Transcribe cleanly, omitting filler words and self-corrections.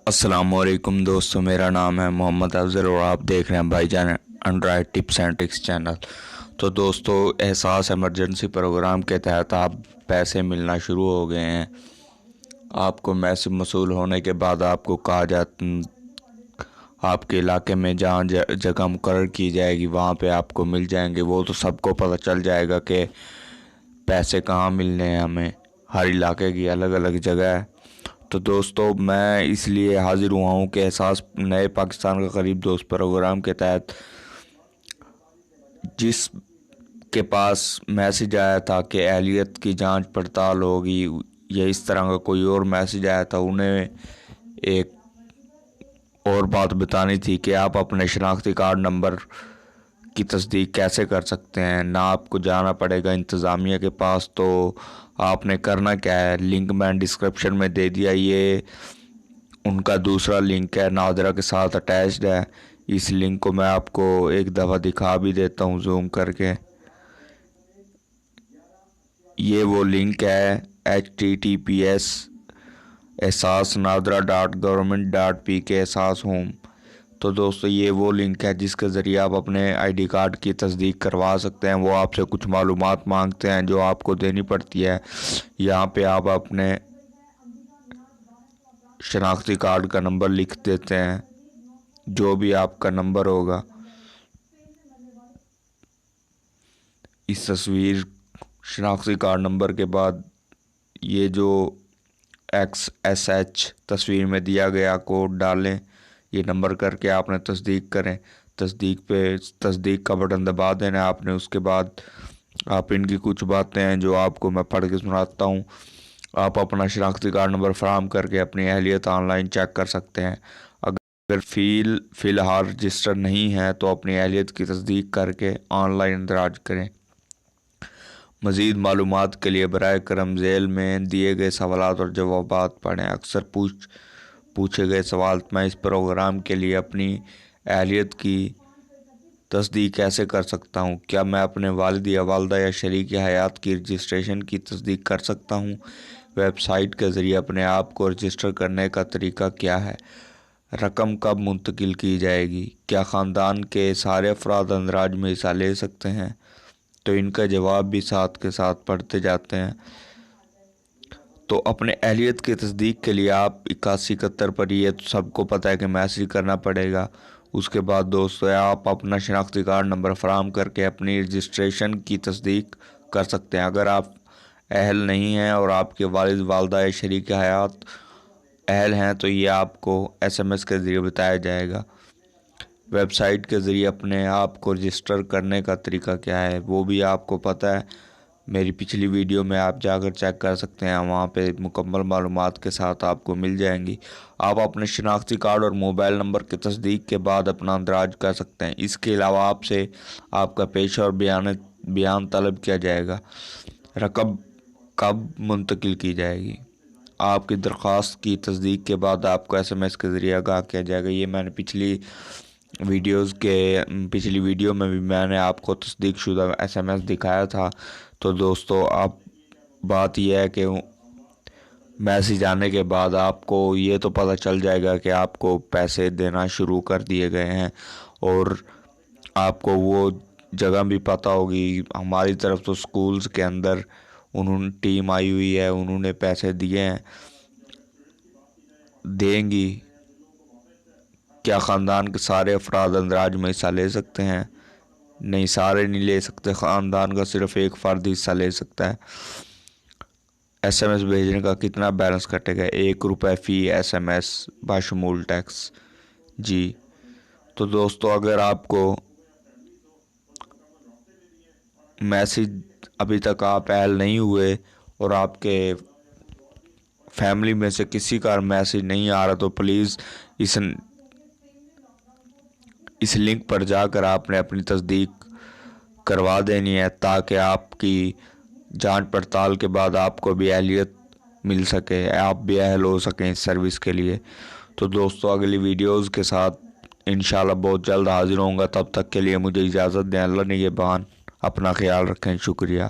السلام علیکم دوستو، میرا نام ہے محمد افضل اور آپ دیکھ رہے ہیں بھائی جان Android tips and tricks channel. تو دوستو، احساس ایمرجنسی پروگرام کے تحت آپ پیسے ملنا شروع ہو گئے ہیں۔ آپ کو میسج موصول ہونے کے بعد آپ کو کہا جاتا آپ کے علاقے میں جہاں جگہ مقرر کی جائے گی وہاں پہ آپ کو مل جائیں گے۔ وہ تو سب کو پتہ چل جائے گا کہ پیسے کہاں ملنے ہیں ہمیں، ہر علاقے کی الگ الگ جگہ ہے۔ تو دوستو، میں اس لیے حاضر ہوا ہوں کہ احساس نئے پاکستان کا قریب دوست پروگرام کے تحت جس کے پاس میسج آیا تھا کہ اہلیت کی جانچ پڑتال ہوگی یا اس طرح کا کوئی اور میسج آیا تھا، انہیں ایک اور بات بتانی تھی کہ آپ اپنے شناختی کارڈ نمبر کی تصدیق کیسے کر سکتے ہیں۔ نہ آپ کو جانا پڑے گا انتظامیہ کے پاس، تو آپ نے کرنا کیا ہے، لنک میں ڈسکرپشن میں دے دیا، یہ ان کا دوسرا لنک ہے، نادرہ کے ساتھ اٹیچڈ ہے۔ اس لنک کو میں آپ کو ایک دفعہ دکھا بھی دیتا ہوں زوم کر کے۔ یہ وہ لنک ہے https ehsasnadra.government.pk احساس ہوم۔ تو دوستو، یہ وہ لنک ہے جس کے ذریعے آپ اپنے آئی ڈی کارڈ کی تصدیق کروا سکتے ہیں۔ وہ آپ سے کچھ معلومات مانگتے ہیں جو آپ کو دینی پڑتی ہے۔ یہاں پہ آپ اپنے شناختی کارڈ کا نمبر لکھ دیتے ہیں، جو بھی آپ کا نمبر ہوگا۔ اس تصویر شناختی کارڈ نمبر کے بعد یہ جو XSH تصویر میں دیا گیا کوڈ ڈالیں، یہ نمبر کر کے آپ نے تصدیق کریں۔ تصدیق کا بٹن دبا دینا ہے آپ نے۔ اس کے بعد آپ ان کی کچھ باتیں ہیں جو آپ کو میں پڑھ کے سناتا ہوں۔ آپ اپنا شناختی کارڈ نمبر فراہم کر کے اپنی اہلیت آن لائن چیک کر سکتے ہیں۔ اگر فی الحال رجسٹر نہیں ہے تو اپنی اہلیت کی تصدیق کر کے آن لائن اندراج کریں۔ مزید معلومات کے لیے براہ کرم ذیل میں دیے گئے سوالات اور جوابات پڑھیں۔ اکثر پوچھے گئے سوال: میں اس پروگرام کے لیے اپنی اہلیت کی تصدیق کیسے کر سکتا ہوں؟ کیا میں اپنے والد یا والدہ یا شریک حیات کی رجسٹریشن کی تصدیق کر سکتا ہوں؟ ویب سائٹ کے ذریعے اپنے آپ کو رجسٹر کرنے کا طریقہ کیا ہے؟ رقم کب منتقل کی جائے گی؟ کیا خاندان کے سارے افراد اندراج میں حصہ لے سکتے ہیں؟ تو ان کا جواب بھی ساتھ کے ساتھ پڑھتے جاتے ہیں۔ تو اپنے اہلیت کی تصدیق کے لیے آپ 8171 پر، یہ تو سب کو پتہ ہے کہ میسج کرنا پڑے گا۔ اس کے بعد دوستو، آپ اپنا شناختی کارڈ نمبر فراہم کر کے اپنی رجسٹریشن کی تصدیق کر سکتے ہیں۔ اگر آپ اہل نہیں ہیں اور آپ کے والد، والدہ یا شریک حیات اہل ہیں تو یہ آپ کو SMS کے ذریعے بتایا جائے گا۔ ویب سائٹ کے ذریعے اپنے آپ کو رجسٹر کرنے کا طریقہ کیا ہے وہ بھی آپ کو پتہ ہے۔ میری پچھلی ویڈیو میں آپ جا کر چیک کر سکتے ہیں، وہاں پہ مکمل معلومات کے ساتھ آپ کو مل جائیں گی۔ آپ اپنے شناختی کارڈ اور موبائل نمبر کی تصدیق کے بعد اپنا اندراج کر سکتے ہیں۔ اس کے علاوہ آپ سے آپ کا پیشہ اور بیان طلب کیا جائے گا۔ رقم کب منتقل کی جائے گی؟ آپ کی درخواست کی تصدیق کے بعد آپ کو SMS کے ذریعے آگاہ کیا جائے گا۔ یہ میں نے پچھلی ویڈیو میں بھی میں نے آپ کو تصدیق شدہ SMS دکھایا تھا۔ تو دوستو، اب بات یہ ہے کہ میسج آنے کے بعد آپ کو یہ تو پتہ چل جائے گا کہ آپ کو پیسے دینا شروع کر دیے گئے ہیں، اور آپ کو وہ جگہ بھی پتہ ہوگی۔ ہماری طرف تو سکولز کے اندر ٹیم آئی ہوئی ہے، انہوں نے پیسے دیے ہیں، دیں گی۔ کیا خاندان کے سارے افراد اندراج میں حصہ لے سکتے ہیں؟ نہیں، سارے نہیں لے سکتے، خاندان کا صرف ایک فرد حصہ لے سکتا ہے۔ SMS بھیجنے کا کتنا بیلنس کٹے گا؟ 1 روپے فی SMS باشمول ٹیکس۔ جی تو دوستو، اگر آپ کو میسج ابھی تک آپ اہل نہیں ہوئے اور آپ کے فیملی میں سے کسی کا میسج نہیں آ رہا، تو پلیز اس لنک پر جا کر آپ نے اپنی تصدیق کروا دینی ہے، تاکہ آپ کی جانچ پڑتال کے بعد آپ کو بھی اہلیت مل سکے، آپ بھی اہل ہو سکیں اس سروس کے لیے۔ تو دوستو، اگلی ویڈیوز کے ساتھ انشاءاللہ بہت جلد حاضر ہوں گا۔ تب تک کے لیے مجھے اجازت دیں۔ اللہ نگہبان، اپنا خیال رکھیں۔ شکریہ۔